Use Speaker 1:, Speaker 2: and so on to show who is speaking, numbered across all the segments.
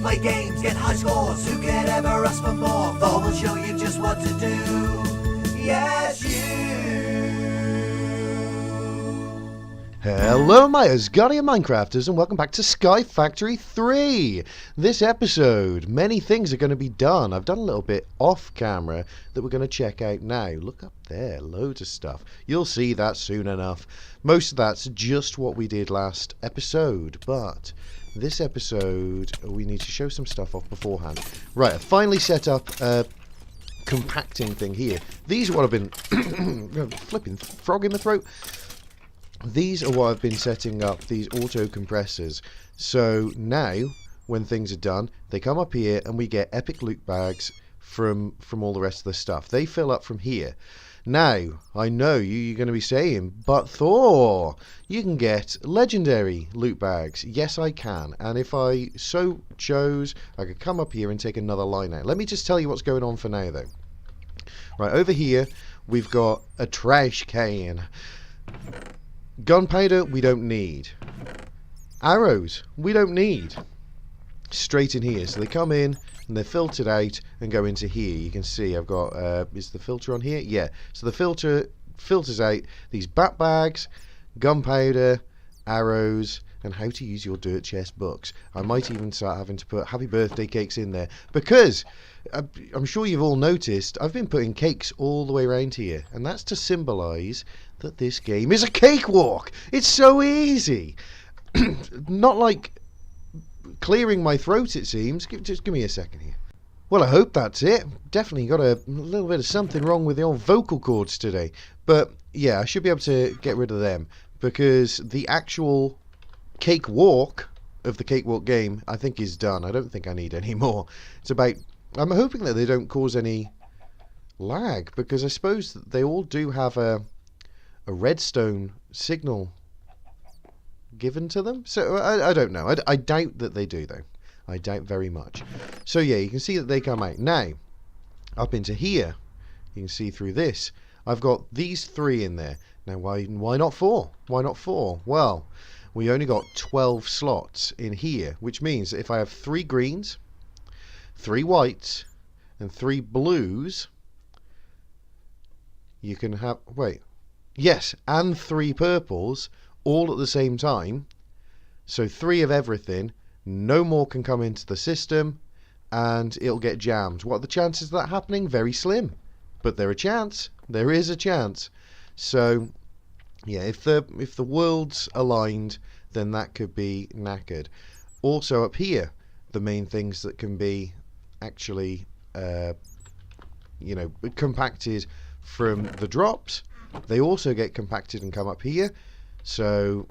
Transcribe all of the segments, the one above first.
Speaker 1: Let's play games, get high scores. Who could ever ask for more? Thor will show you just what to do. Yes, you.
Speaker 2: Hello my Asgardian Minecrafters and welcome back to Sky Factory 3. This episode, many things are going to be done. I've done a little bit off camera that we're going to check out now. Look up there, loads of stuff. You'll see that soon enough. Most of that's just what we did last episode, but this episode we need to show some stuff off beforehand. Right, I finally set up a compacting thing here. These are what I've been flipping frog in my throat. These are what I've been setting up, these auto compressors. So now, when things are done, they come up here and we get epic loot bags from all the rest of the stuff. They fill up from here. Now, I know you're going to be saying, but Thor, you can get legendary loot bags. Yes, I can. And if I so chose, I could come up here and take another line out. Let me just tell you what's going on for now, though. Right, over here, we've got a trash can. Gunpowder, we don't need. Arrows, we don't need. Straight in here. So they come in and they're filtered out and go into here. You can see I've got, is the filter on here? Yeah. So the filter filters out these bat bags, gunpowder, arrows, and how to use your dirt chest books. I might even start having to put happy birthday cakes in there because I'm sure you've all noticed I've been putting cakes all the way around here, and that's to symbolise that this game is a cakewalk. It's so easy. Not like clearing my throat, it seems. Just give me a second here. Well, I hope that's it. Definitely got a little bit of something wrong with the old vocal cords today. But yeah, I should be able to get rid of them because the actual cakewalk of the cakewalk game I think is done. I don't think I need any more. It's about, I'm hoping that they don't cause any lag because I suppose that they all do have a redstone signal given to them. So I don't know. I doubt that they do though. I doubt very much. So yeah, you can see that they come out. Now, up into here, you can see through this, I've got these three in there. Now why not four? Why not four? Well, we only got 12 slots in here, which means that if I have 3 greens, 3 whites, and 3 blues, you can have, wait, yes, and 3 purples all at the same time. So 3 of everything, no more can come into the system, and it'll get jammed. What are the chances of that happening? Very slim, but there is a chance. So yeah, if the worlds aligned, then that could be knackered. Also up here, the main things that can be actually compacted from the drops, they also get compacted and come up here. So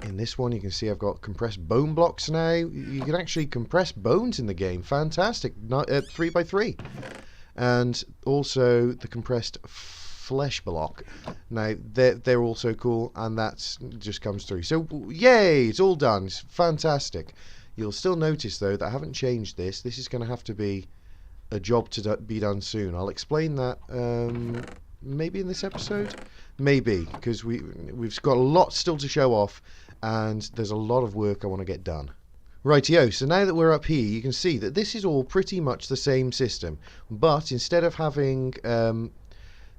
Speaker 2: in this one you can see I've got compressed bone blocks now. You can actually compress bones in the game. Fantastic. 3x3. And also the compressed flesh block. Now they're also cool, and that's just comes through. So yay, it's all done. It's fantastic. You'll still notice though that I haven't changed this. This is going to have to be a job to be done soon. I'll explain that maybe in this episode, maybe, because we've got a lot still to show off, and there's a lot of work I want to get done. Rightio, so now that we're up here, you can see that this is all pretty much the same system, but instead of having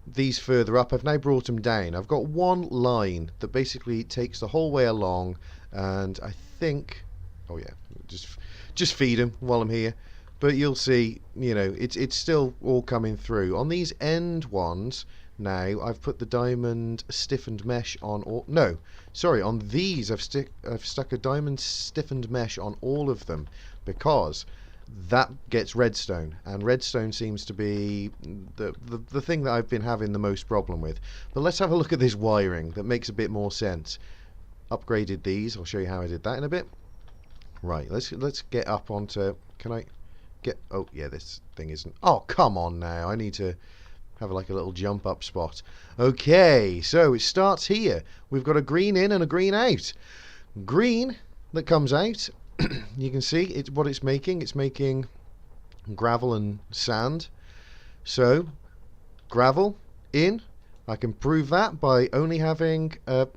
Speaker 2: these further up, I've now brought them down. I've got one line that basically takes the whole way along, and I think, oh yeah, just feed them while I'm here. But you'll see, it's still all coming through. On these end ones, now I've put the diamond stiffened mesh on all. No, sorry, on these I've stuck a diamond stiffened mesh on all of them because that gets redstone, and redstone seems to be the thing that I've been having the most problem with. But let's have a look at this wiring that makes a bit more sense. Upgraded these. I'll show you how I did that in a bit. Right, let's get up onto. Can I get? Oh yeah, this thing isn't. Oh come on now! I need to have like a little jump up spot. Okay, so it starts here. We've got a green in and a green out. Green that comes out. You can see what it's making. It's making gravel and sand. So gravel in. I can prove that by only having.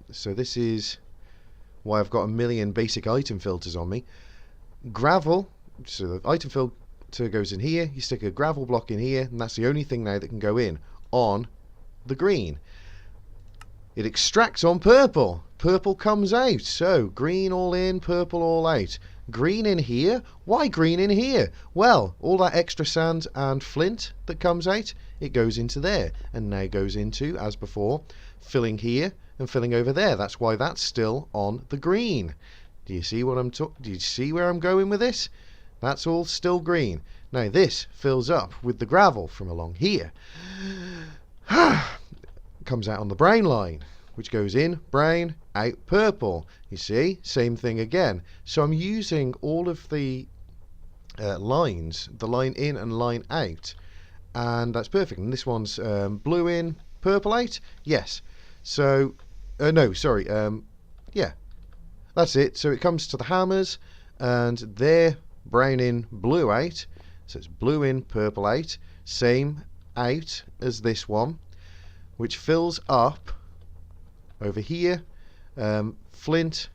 Speaker 2: So this is why I've got a million basic item filters on me. Gravel so the item filter goes in here, you stick a gravel block in here, and that's the only thing now that can go in on the green. It extracts on purple. Purple comes out. So green all in, purple all out. Green in here? Why green in here? Well, all that extra sand and flint that comes out, it goes into there, and now goes into, as before, filling here and filling over there. That's why that's still on the green. Do you see what do you see where I'm going with this? That's all still green. Now this fills up with the gravel from along here. Comes out on the brown line, which goes in brown, out purple. You see, same thing again. So I'm using all of the lines, the line in and line out, and that's perfect. And this one's blue in, purple out. Yes. So no, sorry. Yeah, that's it. So it comes to the hammers, and they're brown in, blue out. So it's blue in, purple out. Same out as this one, which fills up over here, flint,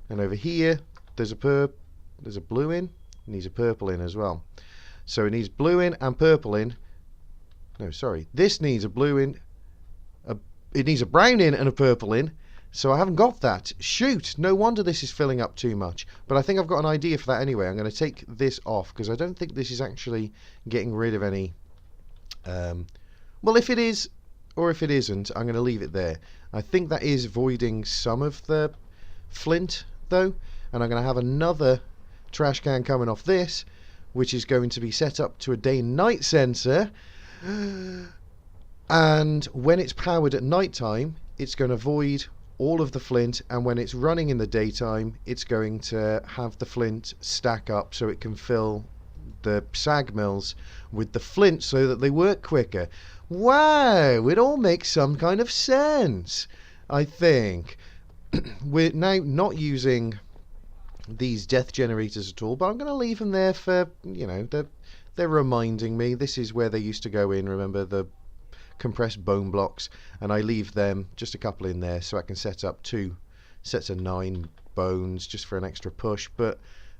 Speaker 2: and over here there's a blue in, it needs a purple in as well. So it needs blue in and purple in. No, sorry, this needs a blue in, it needs a brown in and a purple in. So I haven't got that. Shoot, no wonder this is filling up too much. But I think I've got an idea for that anyway. I'm going to take this off because I don't think this is actually getting rid of any. Well, if it is, or if it isn't, I'm going to leave it there. I think that is voiding some of the flint though, and I'm going to have another trash can coming off this, which is going to be set up to a day and night sensor, and when it's powered at night time it's going to void all of the flint, and when it's running in the daytime it's going to have the flint stack up so it can fill the sag mills with the flint so that they work quicker. Wow, it all makes some kind of sense, I think. We're now not using these death generators at all, but I'm going to leave them there for, you know, they're reminding me. This is where they used to go in, remember, the compressed bone blocks, and I leave them, just a couple in there, so I can set up 2 sets of 9 bones just for an extra push. But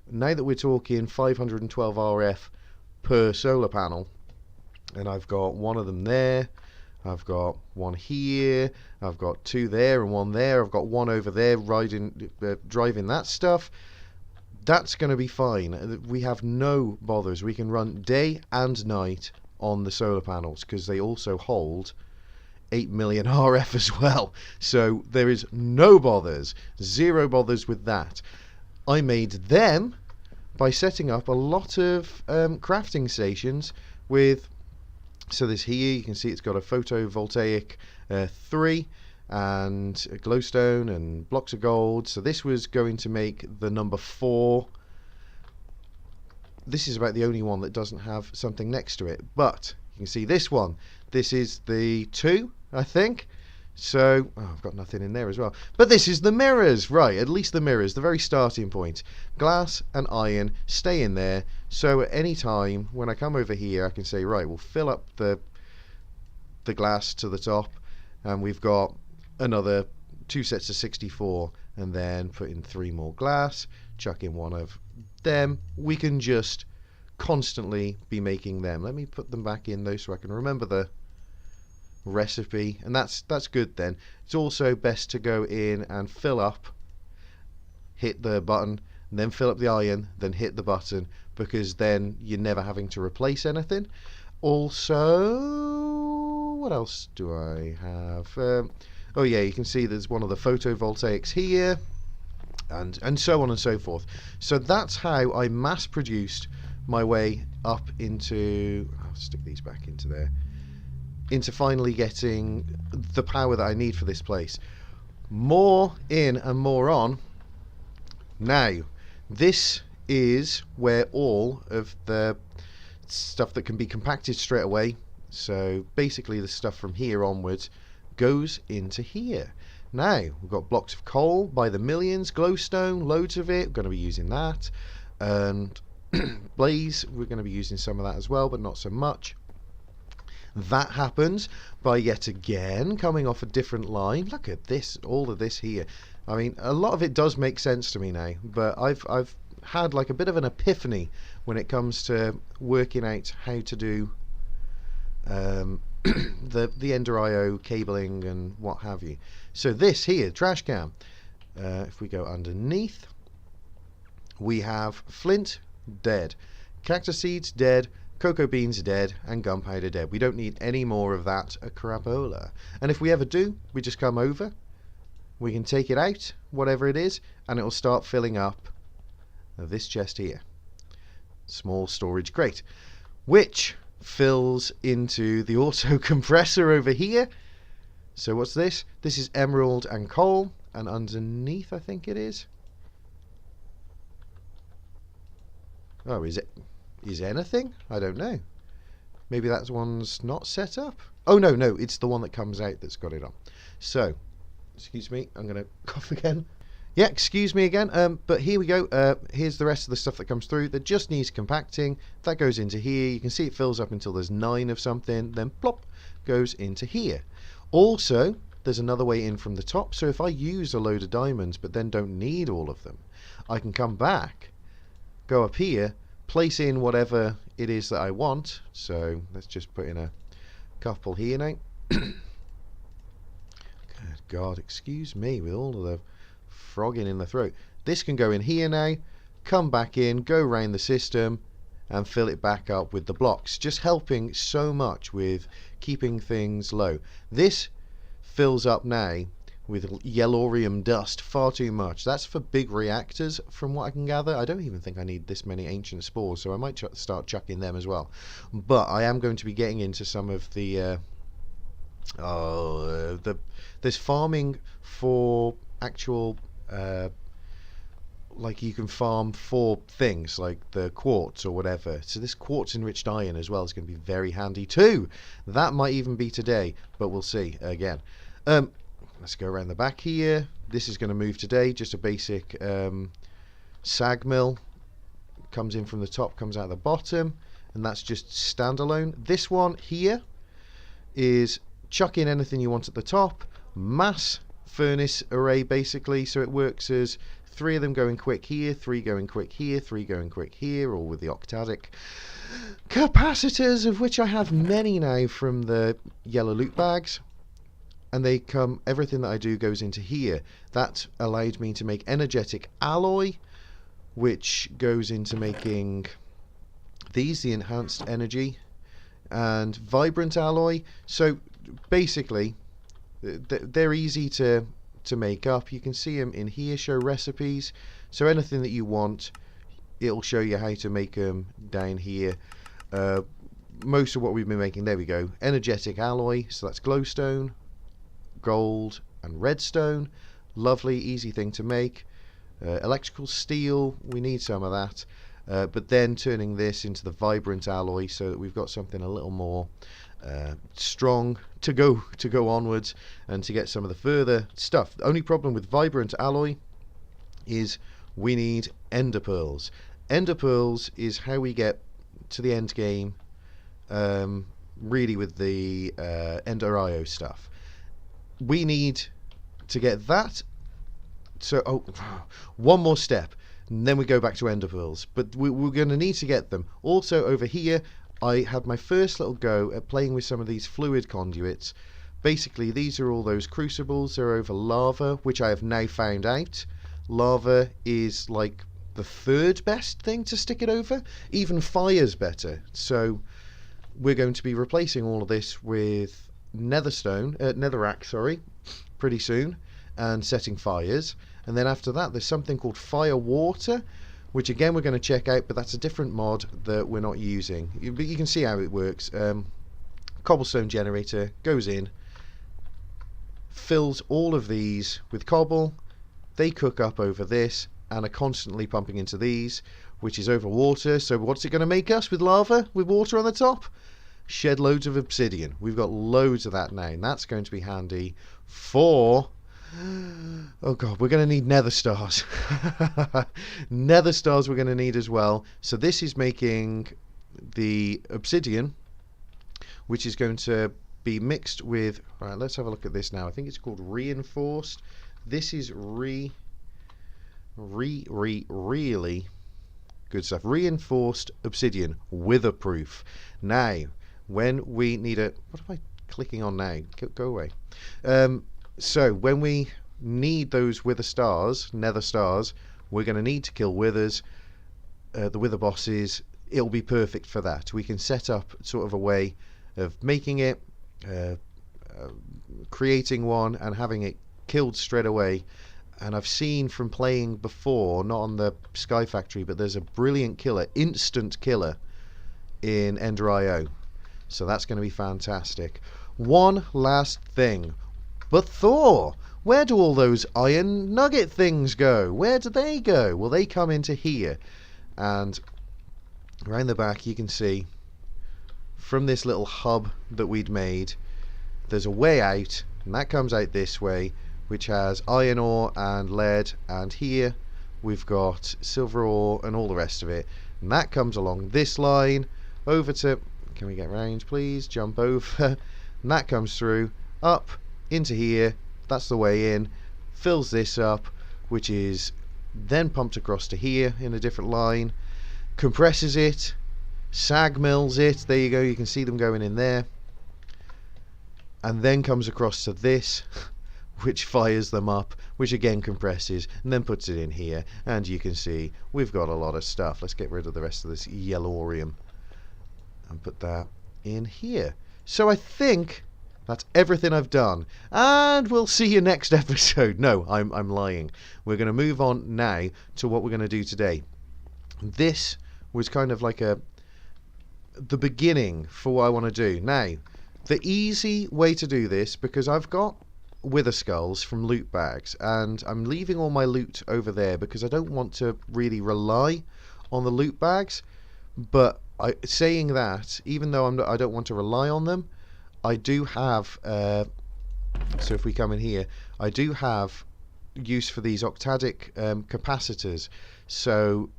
Speaker 2: now that we're talking 512 RF per solar panel, and I've got one of them there, I've got one here, I've got 2 there and 1 there, I've got 1 over there driving that stuff. That's going to be fine. We have no bothers. We can run day and night on the solar panels because they also hold 8 million RF as well. So there is no bothers, 0 bothers with that. I made them by setting up a lot of crafting stations with, so this here, you can see it's got a photovoltaic 3 and a glowstone and blocks of gold. So this was going to make the number 4. This is about the only one that doesn't have something next to it, but you can see this one. This is the 2, I think. So, oh, I've got nothing in there as well. But this is the mirrors, right? At least the mirrors, the very starting point. Glass and iron stay in there. So at any time when I come over here, I can say, right, we'll fill up the glass to the top, and we've got another 2 sets of 64, and then put in 3 more glass, chuck in 1 of them. We can just constantly be making them. Let me put them back in though so I can remember the recipe, and that's good. Then it's also best to go in and fill up, hit the button, then fill up the iron, then hit the button, because then you're never having to replace anything. Also, what else do I have? Oh yeah, you can see there's one of the photovoltaics here, and so on and so forth. So that's how I mass produced my way up into, I'll stick these back into there, into finally getting the power that I need for this place. More in and more on. Now, this is where all of the stuff that can be compacted straight away, so basically the stuff from here onwards, goes into here. Now, we've got blocks of coal by the millions, glowstone, loads of it, we're going to be using that, and blaze, we're going to be using some of that as well, but not so much. That happens by yet again coming off a different line. Look at this, all of this here. I mean, a lot of it does make sense to me now, but I've had like a bit of an epiphany when it comes to working out how to do the Ender IO cabling and what have you. So this here, trash can, if we go underneath, we have flint, dead, cactus seeds, dead, cocoa beans, dead, and gunpowder, dead. We don't need any more of that crapola. And if we ever do, we just come over, we can take it out, whatever it is, and it will start filling up this chest here. Small storage crate, which fills into the auto compressor over here. So what's this? This is emerald and coal, and underneath I think it is. Oh, is anything? I don't know. Maybe that one's not set up. Oh no, it's the one that comes out that's got it on. So, excuse me, I'm gonna cough again. Yeah, excuse me again, but here we go. Here's the rest of the stuff that comes through that just needs compacting. That goes into here. You can see it fills up until there's 9 of something, then plop, goes into here. Also, there's another way in from the top, so if I use a load of diamonds but then don't need all of them, I can come back, go up here, place in whatever it is that I want. So let's just put in a couple here now. Good God, excuse me with all of the frogging in the throat. This can go in here now, come back in, go around the system and fill it back up with the blocks, just helping so much with keeping things low. This fills up now with yellorium dust far too much. That's for big reactors from what I can gather. I don't even think I need this many ancient spores, so I might start chucking them as well. But I am going to be getting into some of the there's farming for actual like you can farm for things like the quartz or whatever. So this quartz enriched iron as well is going to be very handy too. That might even be today, but we'll see again. Let's go around the back here. This is going to move today, just a basic sag mill. Comes in from the top, comes out the bottom, and that's just standalone. This one here is chuck in anything you want at the top, mass furnace array basically, so it works as 3 of them going quick here, 3 going quick here, 3 going quick here, all with the octadic capacitors, of which I have many now from the yellow loot bags. And they come, everything that I do goes into here. That allowed me to make energetic alloy, which goes into making these, the enhanced energy, and vibrant alloy. So basically they're easy to make up. You can see them in here, show recipes. So anything that you want, it'll show you how to make them down here. Most of what we've been making, there we go, energetic alloy, so that's glowstone, gold and redstone. Lovely, easy thing to make. Electrical steel, we need some of that. But then turning this into the vibrant alloy so that we've got something a little more strong to go onwards and to get some of the further stuff. The only problem with vibrant alloy is we need ender pearls. Ender pearls is how we get to the end game, really, with the Ender IO stuff. We need to get that. So one more step, and then we go back to ender pearls. But we're going to need to get them. Also over here, I had my first little go at playing with some of these fluid conduits. Basically, these are all those crucibles. They're over lava, which I have now found out. Lava is like the 3rd best thing to stick it over. Even fire's better. So we're going to be replacing all of this with netherrack, sorry, pretty soon, and setting fires. And then after that, there's something called fire water, which again we're going to check out, but that's a different mod that we're not using. But you can see how it works. Cobblestone generator goes in, fills all of these with cobble. They cook up over this and are constantly pumping into these, which is over water. So what's it going to make us with lava, with water on the top? Shed loads of obsidian. We've got loads of that now, and that's going to be handy for... oh god, we're going to need nether stars. Nether stars we're going to need as well. So this is making the obsidian, which is going to be mixed with... right, let's have a look at this now. I think it's called reinforced. This is really Good stuff. Reinforced obsidian, witherproof. Now, when we need a... What am I clicking on now? Go away. So, when we need those wither stars, nether stars, we're going to need to kill withers. The wither bosses, it'll be perfect for that. We can set up sort of a way of making it, creating one and having it killed straight away. And I've seen from playing before, not on the Sky Factory, but there's a brilliant killer, instant killer in Ender.io. So that's going to be fantastic. One last thing. But Thor, where do all those iron nugget things go? Where do they go? Well, they come into here. And around the back you can see from this little hub that we'd made, there's a way out, and that comes out this way, which has iron ore and lead, and here we've got silver ore and all the rest of it, and that comes along this line over to, can we get round please, jump over, and that comes through up into here. That's the way in, fills this up, which is then pumped across to here in a different line, compresses it, sag mills it, there you go, you can see them going in there, and then comes across to this which fires them up, which again compresses and then puts it in here, and you can see we've got a lot of stuff. Let's get rid of the rest of this yellorium and put that in here. So I think that's everything I've done, and we'll see you next episode. No, I'm lying. We're going to move on now to what we're going to do today. This was kind of like the beginning for what I want to do. Now, the easy way to do this, because I've got wither skulls from loot bags, and I'm leaving all my loot over there because I don't want to really rely on the loot bags. But saying that, even though I don't want to rely on them, I do have, so if we come in here, I do have use for these octadic capacitors, so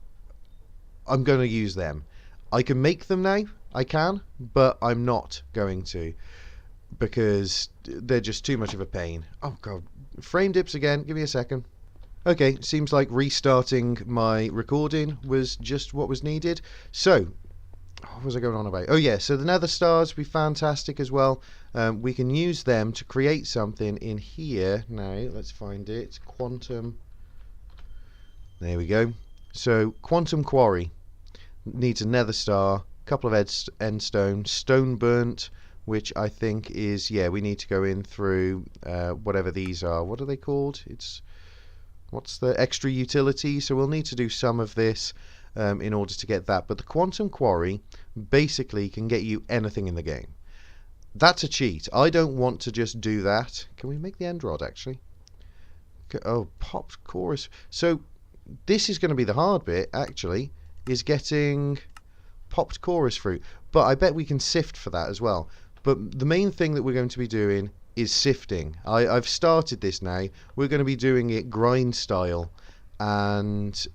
Speaker 2: I'm going to use them. I can make them now, I can, but I'm not going to, because they're just too much of a pain. Oh god, frame dips again, give me a second. Okay, seems like restarting my recording was just what was needed. So, what was I going on about? Oh yeah, so the nether stars would be fantastic as well. We can use them to create something in here. Now, let's find it. Quantum. There we go. So, quantum quarry needs a nether star, a couple of endstone, stone burnt, which I think is, yeah, we need to go in through whatever these are. What are they called? What's the extra utility? So we'll need to do some of this in order to get that. But the quantum quarry basically can get you anything in the game. That's a cheat. I don't want to just do that. Can we make the end rod actually? Oh, popped chorus. So this is going to be the hard bit actually, is getting popped chorus fruit. But I bet we can sift for that as well. But the main thing that we're going to be doing is sifting. I've started this now. We're going to be doing it grind style, and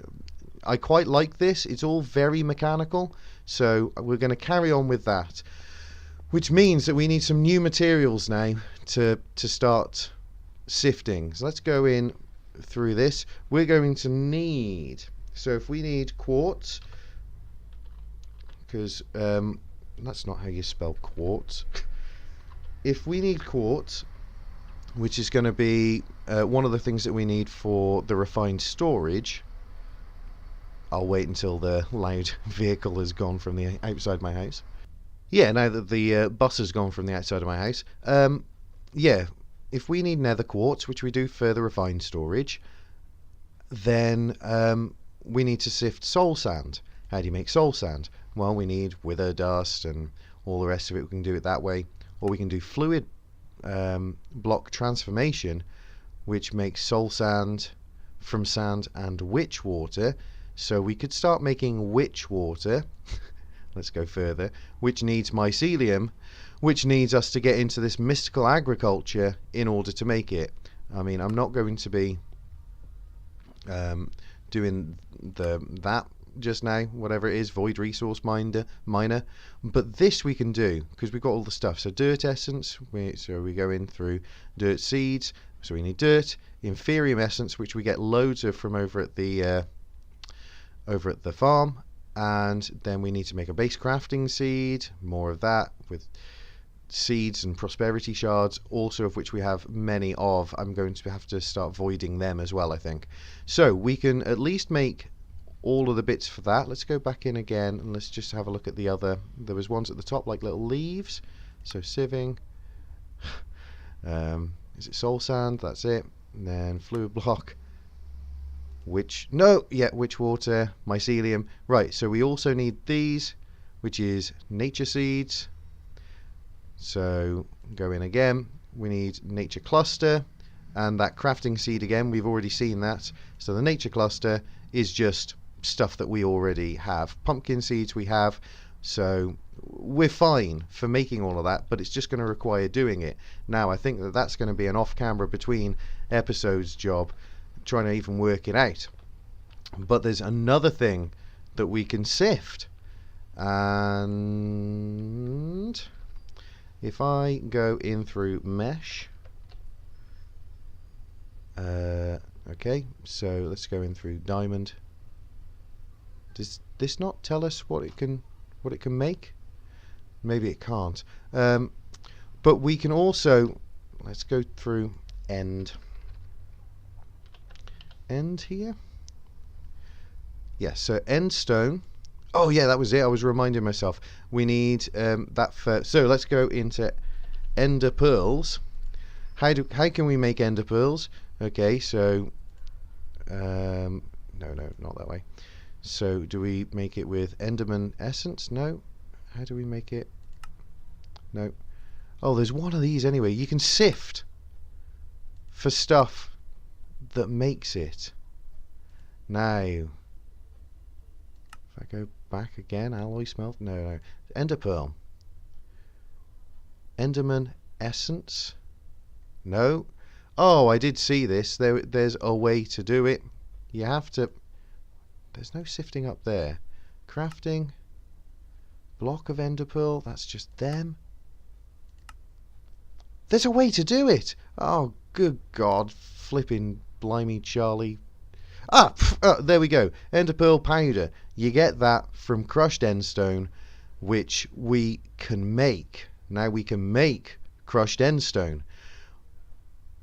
Speaker 2: I quite like this. It's all very mechanical, so we're going to carry on with that, which means that we need some new materials now to start sifting. So let's go in through this. We're going to need, so if we need quartz, because that's not how you spell quartz. If we need quartz, which is going to be one of the things that we need for the refined storage. I'll wait until the loud vehicle has gone from the outside my house. Yeah, now that the bus has gone from the outside of my house. Yeah, if we need nether quartz, which we do for the refined storage, then we need to sift soul sand. How do you make soul sand? Well, we need wither dust and all the rest of it. We can do it that way. Or we can do fluid block transformation, which makes soul sand from sand and witch water. So we could start making witch water. Let's go further. Which needs mycelium, which needs us to get into this mystical agriculture in order to make it. I mean, I'm not going to be doing that just now, whatever it is, void resource miner, but this we can do because we've got all the stuff. So dirt essence, so we go in through dirt seeds, so we need dirt, inferium essence, which we get loads of from over at the farm, And then we need to make a base crafting seed, more of that, with seeds and prosperity shards, also of which we have many of. I'm going to have to start voiding them as well, I think. So we can at least make all of the bits for that. Let's go back in again and let's just have a look at the other. There was ones at the top like little leaves. So sieving. Is it soul sand? That's it. And then fluid block. Witch water, mycelium. Right, so we also need these, which is nature seeds. So go in again. We need nature cluster and that crafting seed again. We've already seen that. So the nature cluster is just stuff that we already have. Pumpkin seeds we have. So we're fine for making all of that, but it's just going to require doing it. Now I think that that's going to be an off-camera between episodes job, trying to even work it out. But there's another thing that we can sift, and if I go in through mesh, okay, so let's go in through diamond. Does this not tell us what it can make? Maybe it can't. But we can also, let's go through end here. Yes, so end stone. Oh yeah, that was it. I was reminding myself. We need that first. So let's go into ender pearls. How can we make ender pearls? Okay, so no, not that way. So do we make it with enderman essence? No. How do we make it? No. Oh, there's one of these anyway. You can sift for stuff that makes it. Now, if I go back again, alloy smelt. No. Ender pearl. Enderman essence. No. Oh, I did see this. There's a way to do it. You have to. There's no sifting up there. Crafting. Block of ender pearl. That's just them. There's a way to do it. Oh, good God. Flipping blimey Charlie. There we go. Ender pearl powder. You get that from crushed endstone, which we can make. Now we can make crushed endstone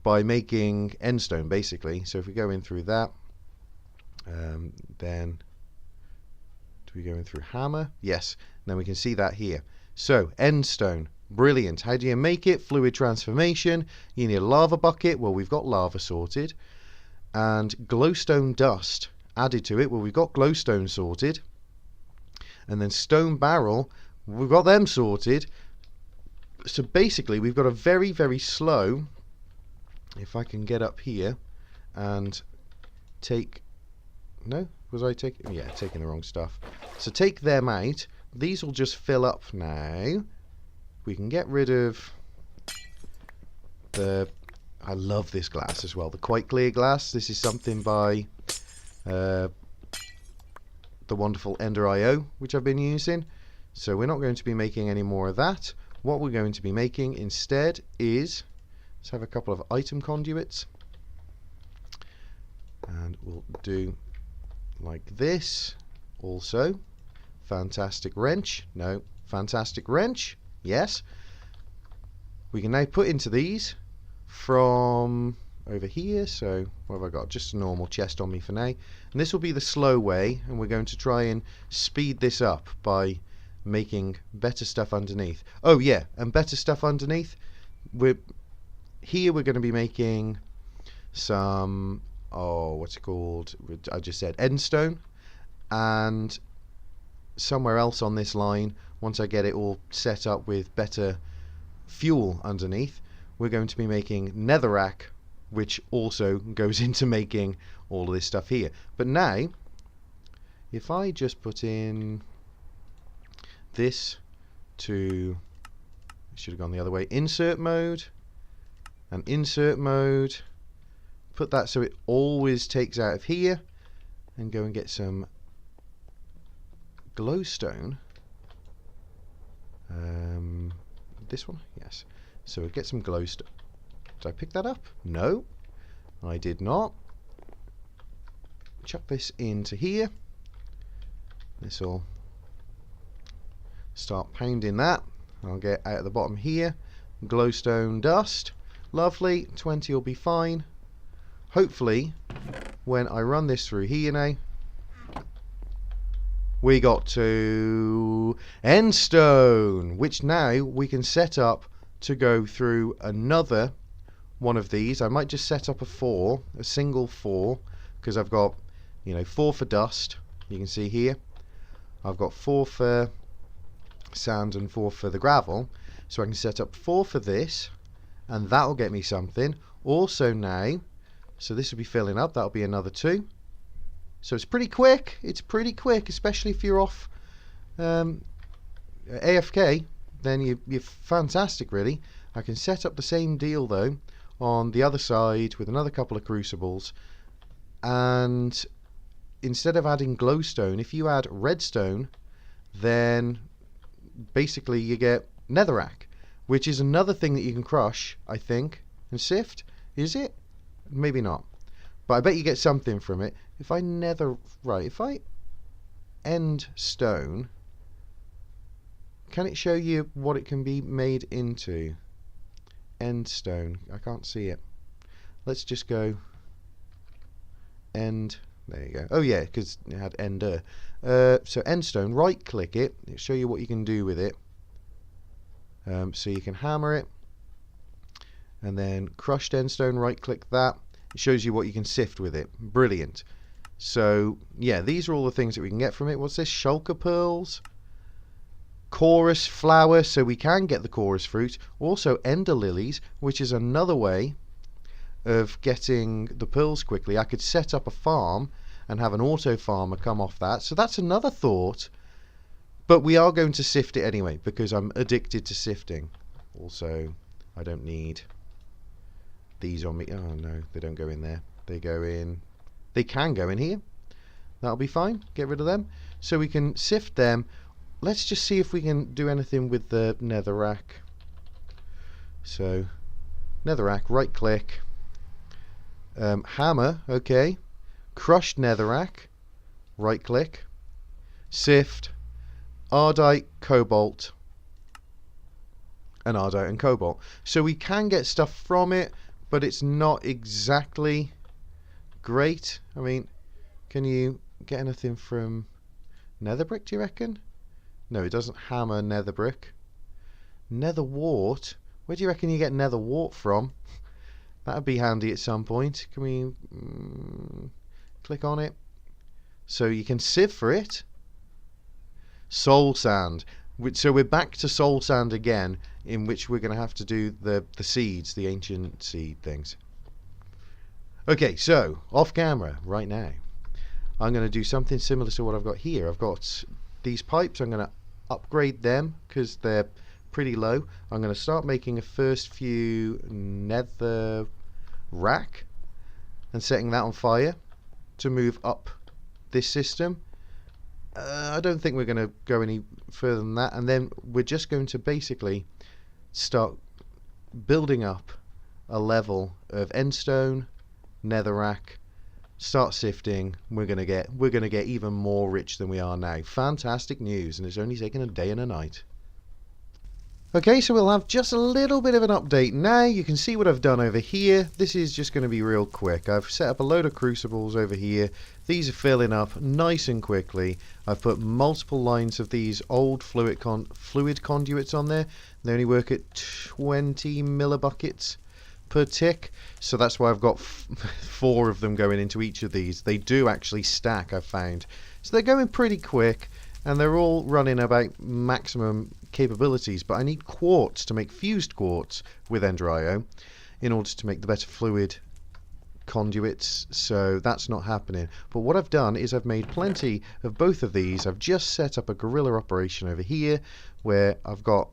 Speaker 2: by making endstone, basically. So if we go in through that, then do we go in through hammer? Yes. Then we can see that here. So endstone, brilliant. How do you make it? Fluid transformation. You need a lava bucket. Well, we've got lava sorted. And glowstone dust added to it. Well, we've got glowstone sorted. And then stone barrel, we've got them sorted. So basically, we've got a very, very slow. If I can get up here and take. No, was I taking? Yeah, taking the wrong stuff. So take them out. These will just fill up now. We can get rid of the. I love this glass as well. The quite clear glass. This is something by the wonderful Ender IO, which I've been using. So we're not going to be making any more of that. What we're going to be making instead is, let's have a couple of item conduits. And we'll do like this. Also, fantastic wrench. No, fantastic wrench. Yes. We can now put into these from over here. So what have I got? Just a normal chest on me for now. And this will be the slow way, and we're going to try and speed this up by making better stuff underneath. Oh yeah, and better stuff underneath. We're going to be making some, what's it called? I just said endstone. And somewhere else on this line, once I get it all set up with better fuel underneath, we're going to be making netherrack, which also goes into making all of this stuff here. But now, if I just put in this to, should have gone the other way, insert mode, and insert mode, put that so it always takes out of here, and go and get some glowstone. This one? Yes. So we'll get some glowstone. Did I pick that up? No, I did not. Chuck this into here. This will start pounding that. I'll get out of the bottom here. Glowstone dust. Lovely. 20 will be fine. Hopefully, when I run this through here now, we got to endstone, which now we can set up to go through another one of these. I might just set up a single 4, because I've got, 4 for dust. You can see here, I've got 4 for sand and 4 for the gravel. So I can set up 4 for this, and that'll get me something. Also now, so this will be filling up. That'll be another 2. So it's pretty quick. It's pretty quick, especially if you're off AFK. Then you're fantastic, really. I can set up the same deal though on the other side with another couple of crucibles, and instead of adding glowstone, if you add redstone, then basically you get netherrack, which is another thing that you can crush, I think, and sift. Is it? Maybe not, but I bet you get something from it. If I if I end stone, can it show you what it can be made into? End stone. I can't see it. Let's just go end. There you go. Oh yeah, because it had ender. So end stone. Right click it. It'll show you what you can do with it. So you can hammer it, and then crushed end stone. Right click that. It shows you what you can sift with it. Brilliant. So yeah, these are all the things that we can get from it. What's this? Shulker pearls. Chorus flower, so we can get the chorus fruit. Also ender lilies, which is another way of getting the pearls quickly. I could set up a farm and have an auto farmer come off that. So that's another thought. But we are going to sift it anyway, because I'm addicted to sifting. Also, I don't need these on me. Oh no, they don't go in there. They go in. They can go in here. That'll be fine. Get rid of them. So we can sift them. Let's just see if we can do anything with the netherrack. So, netherrack, right click. Hammer, okay. Crushed netherrack, right click. Sift, ardite, cobalt, and ardite and cobalt. So we can get stuff from it, but it's not exactly great. I mean, can you get anything from nether brick, do you reckon? No, it doesn't hammer nether brick. Nether wart? Where do you reckon you get nether wart from? That'd be handy at some point. Can we click on it? So you can sieve for it. Soul sand. So we're back to soul sand again, in which we're going to have to do the seeds, the ancient seed things. Okay, so off camera right now, I'm going to do something similar to what I've got here. I've got these pipes. I'm going to upgrade them because they're pretty low. I'm going to start making a first few nether rack and setting that on fire to move up this system. I don't think we're going to go any further than that, and then we're just going to basically start building up a level of endstone, netherrack, start sifting. We're gonna get even more rich than we are now. Fantastic news, and it's only taken a day and a night. Okay, so we'll have just a little bit of an update now. You can see what I've done over here. This is just going to be real quick. I've set up a load of crucibles over here. These are filling up nice and quickly. I've put multiple lines of these old fluid conduits on there. They only work at 20 millibuckets per tick, so that's why I've got 4 of them going into each of these. They do actually stack, I've found. So they're going pretty quick, and they're all running about maximum capabilities, but I need quartz to make fused quartz with Ender.io in order to make the better fluid conduits, so that's not happening. But what I've done is I've made plenty of both of these. I've just set up a guerrilla operation over here where I've got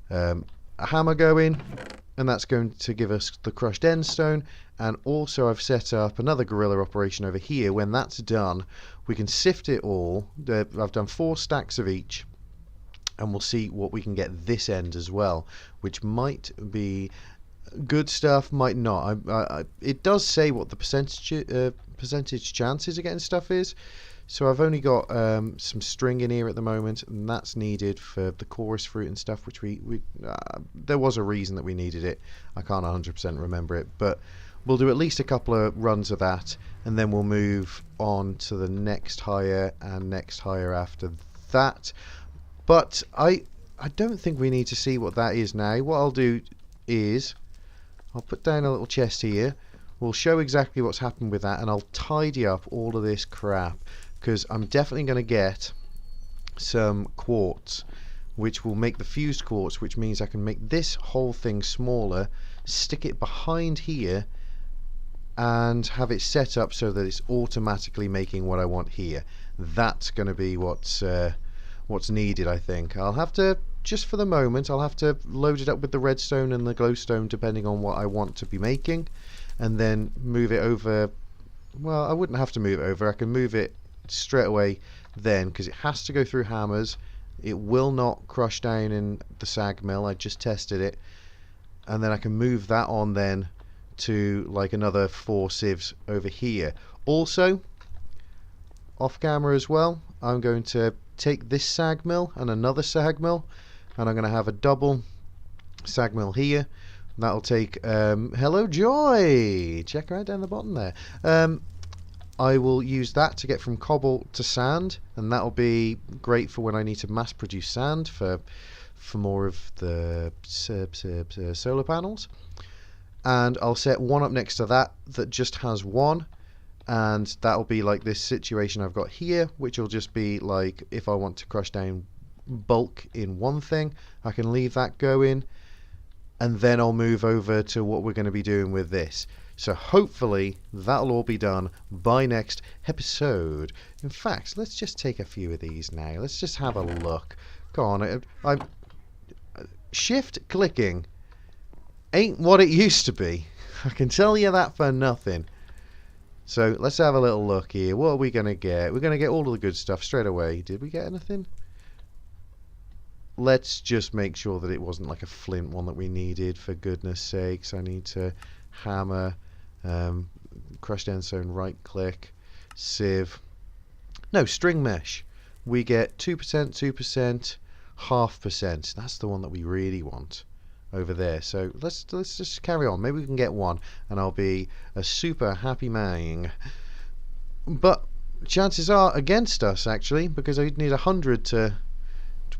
Speaker 2: a hammer going, and that's going to give us the crushed endstone, and also I've set up another guerrilla operation over here. When that's done, we can sift it all. I've done 4 stacks of each, and we'll see what we can get this end as well, which might be good stuff, might not. It does say what the percentage chances of getting stuff is, So I've only got some string in here at the moment, and that's needed for the chorus fruit and stuff, which there was a reason that we needed it. I can't 100% remember it, but we'll do at least a couple of runs of that, and then we'll move on to the next hire and next hire after that. But I don't think we need to see what that is now. What I'll do is I'll put down a little chest here. We'll show exactly what's happened with that, and I'll tidy up all of this crap, because I'm definitely going to get some quartz, which will make the fused quartz, which means I can make this whole thing smaller, stick it behind here, and have it set up so that it's automatically making what I want here. That's going to be what's needed, I think. I'll have to, just for the moment, I'll have to load it up with the redstone and the glowstone, depending on what I want to be making, and then move it over. Well, I wouldn't have to move it over. I can move it straight away then, because it has to go through hammers. It will not crush down in the sag mill. I just tested it, and then I can move that on then to like another 4 sieves over here. Also, off camera as well, I'm going to take this sag mill and another sag mill, and I'm going to have a double sag mill here. That'll take hello Joy, check her out down the bottom there. I will use that to get from cobble to sand, and that'll be great for when I need to mass produce sand for more of the solar panels. And I'll set one up next to that just has one, and that'll be like this situation I've got here, which will just be like, if I want to crush down bulk in one thing, I can leave that going, and then I'll move over to what we're going to be doing with this. So hopefully that'll all be done by next episode. In fact, let's just take a few of these now. Let's just have a look. Go on. I'm shift clicking ain't what it used to be. I can tell you that for nothing. So let's have a little look here. What are we going to get? We're going to get all of the good stuff straight away. Did we get anything? Let's just make sure that it wasn't like a flint one that we needed, for goodness sakes. I need to hammer, crushed endstone, right click, sieve. No, string mesh. We get 2%, 2%, 0.5%. That's the one that we really want over there. So let's just carry on. Maybe we can get one, and I'll be a super happy man. But chances are against us, actually, because I'd need 100 to,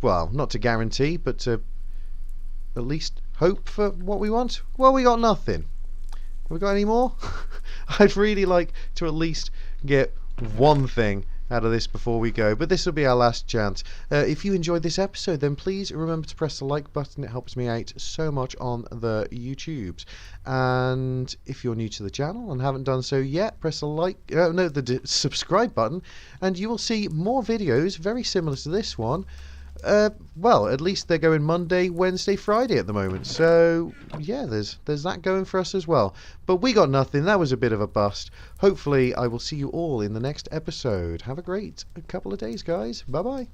Speaker 2: well, not to guarantee, but to at least hope for what we want. Well, we got nothing. Have we got any more? I'd really like to at least get one thing out of this before we go, but this will be our last chance. If you enjoyed this episode, then please remember to press the like button. It helps me out so much on the YouTubes. And if you're new to the channel and haven't done so yet, press the subscribe button, and you will see more videos very similar to this one. Well, at least they're going Monday, Wednesday, Friday at the moment. So yeah, there's that going for us as well. But we got nothing. That was a bit of a bust. Hopefully I will see you all in the next episode. Have a great couple of days, guys. Bye bye.